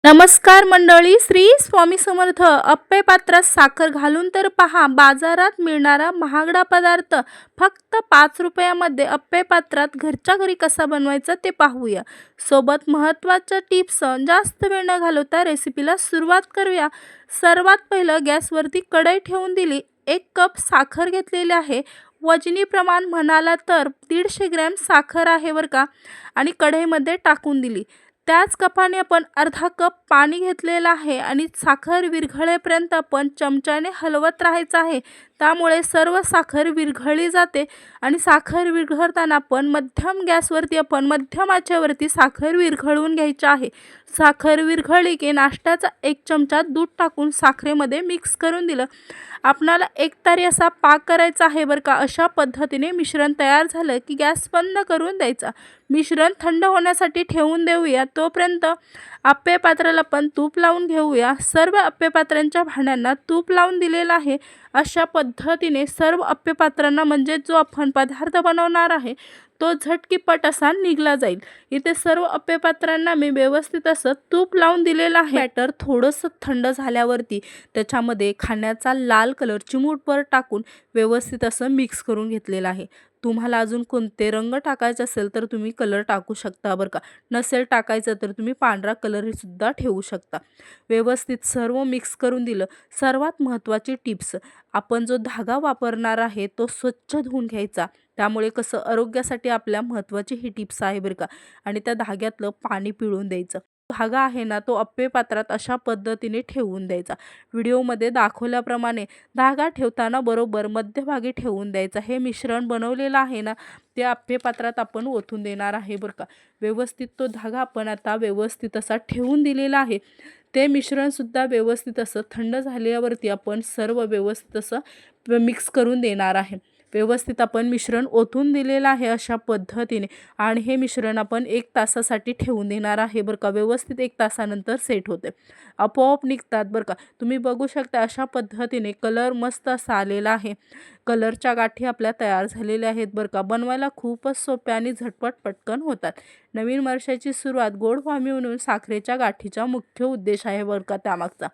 नमस्कार मंडळी, श्री स्वामी समर्थ. अप्पे पात्रात साखर घालून तर पहा बाजारात मिळणारा महागडा पदार्थ फक्त 5 रुपयामध्ये अप्पे पात्रात घरच्या घरी कसा बनवायचा ते पाहूया. सोबत महत्त्वाच्या टिप्स. जास्त वेळ न घालवता रेसिपीला सुरुवात करूया. सर्वात पहिलं गॅसवरती कढई ठेवून दिली. 1 कप साखर घेतलेली आहे. वजनी प्रमाण म्हणाला तर 150 ग्रॅम साखर आहे बरं का, आणि कढईमध्ये टाकून दिली. त्याच कपाने आपण अर्धा कप पाणी घेतलेलं आहे आणि साखर विरघळेपर्यंत आपण चमच्याने हलवत राहायचं आहे. त्यामुळे सर्व साखर विरघळली जाते आणि साखर विरघळताना आपण मध्यम गॅसवरती आपण मध्यम आचेवरती साखर विरघळवून घ्यायची आहे. साखर विरघळली की नाश्त्याचा 1 चमचा दूध टाकून साखरेमध्ये मिक्स करून दिलं. आपणाला एकतारी असा पाक करायचा आहे बरं का. अशा पद्धतीने मिश्रण तयार झालं की गॅस बंद करून द्यायचा. मिश्रण थंड होण्यासाठी ठेवून देऊया. तोपर्यंत अप्पे पात्राला पण तूप लावून घेऊया. सर्व अप्पे पात्रांच्या भांड्यांना तूप लावून दिलेलं आहे. अशा पद्धतीने सर्व अप्पे पात्रांना म्हणजे जो आपण पदार्थ बनवणार आहे तो झटकीपट असा निघला जाईल. इथे सर्व अप्पे पात्रांना मी व्यवस्थित असं तूप लावून दिलेलं आहे. बॅटर थोडंसं थंड झाल्यावरती त्याच्यामध्ये खाण्याचा लाल कलर चिमूटभर टाकून व्यवस्थित असं मिक्स करून घेतलेलं आहे. तुम्हाला अजून कोणते रंग टाकायचे असेल तर तुम्ही कलर टाकू शकता बरं का. नसेल टाकायचं तर तुम्ही पांढरा कलर सुद्धा ठेवू शकता. व्यवस्थित सर्व मिक्स करून दिलं. सर्वात महत्त्वाची टिप्स, आपण जो धागा वापरणार आहे तो स्वच्छ धुवून घ्यायचा. त्यामुळे कसं आरोग्यासाठी आपल्या महत्त्वाची ही टिप्स आहे बरं का. आणि त्या धाग्यातलं पाणी पिळून द्यायचं. धागा आहे ना तो अप्पे पात्रात अशा पद्धतीने ठेवून द्यायचा. व्हिडिओमध्ये दाखवल्याप्रमाणे धागा ठेवताना बरोबर मध्यभागी ठेवून द्यायचा. हे मिश्रण बनवलेलं आहे ना ते अप्पे पात्रात आपण ओतून देणार आहे बरं का. व्यवस्थित तो धागा आपण आता व्यवस्थित असा ठेवून दिलेला आहे. ते मिश्रणसुद्धा व्यवस्थित असं थंड झाल्यावरती आपण सर्व व्यवस्थित असं मिक्स करून देणार आहे. व्यवस्थित आपण मिश्रण ओतून दिलेलं आहे अशा पद्धतीने, आणि हे मिश्रण आपण 1 तासासाठी ठेवून देणार आहे बरं का. व्यवस्थित 1 तासानंतर सेट होते, आपोआप निघतात बरं का. तुम्ही बघू शकता अशा पद्धतीने कलर मस्त असा आलेला आहे. कलरच्या गाठी आपल्या तयार झालेल्या आहेत बरं का. बनवायला खूपच सोप्या आणि झटपट पटकन होतात. नवीन वर्षाची सुरुवात गोड व्हावी म्हणून साखरेच्या गाठीचा मुख्य उद्देश आहे बरं का त्यामागचा.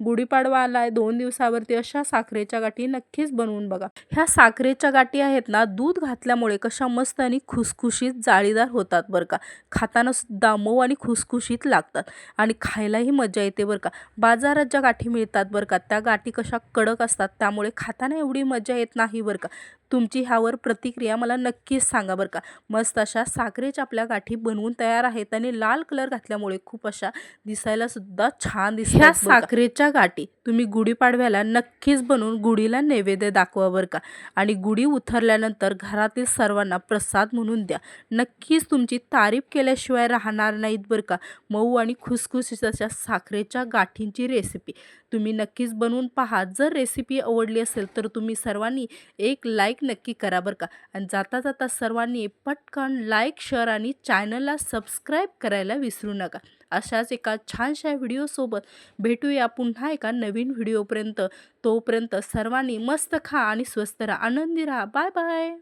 गुढीपाडवा आलाय, 2 दिवसावरती अशा साखरेच्या गाठी नक्कीच बनवून बघा. ह्या साखरेच्या गाठी आहेत ना दूध घातल्यामुळे कशा मस्त आणि खुसखुशीत जाळीदार होतात बरं का. खाताना सुद्धा मऊ आणि खुसखुशीत लागतात आणि खायलाही मजा येते बरं का. बाजारात ज्या गाठी मिळतात बरं का त्या गाठी कशा कडक असतात, त्यामुळे खाताना एवढी मजा येत नाही बरं का. तुमची ह्यावर प्रतिक्रिया मला नक्कीच सांगा बरं का. मस्त अशा साखरेच्या आपल्या गाठी बनवून तयार आहेत आणि लाल कलर घातल्यामुळे खूप अशा दिसायला सुद्धा छान दिसतात. ह्या साखरेच्या गाठी तुम्ही गुढीपाडव्याला नक्कीच बनवून गुढीला नैवेद्य दाखवा बरं का. आणि गुढी उतरल्यानंतर घरातील सर्वांना प्रसाद म्हणून द्या. नक्कीच तुमची तारीफ केल्याशिवाय राहणार नाहीत बरं का. मऊ आणि खुसखुशीत अशा साखरेच्या गाठींची रेसिपी तुम्ही नक्कीच बनवून पहा. जर रेसिपी आवडली असेल तर तुम्ही सर्वांनी एक लाईक नक्की करा बरं का. आणि जाता जाता सर्वांनी पटकन लाईक, शेअर आणि चॅनलला सबस्क्राईब करायला विसरू नका. अशाच एका छानशा व्हिडिओसोबत भेटूया पुन्हा एका नवीन व्हिडिओपर्यंत. तोपर्यंत सर्वांनी मस्त खा आणि स्वस्त राहा, आनंदी राहा. Bye bye.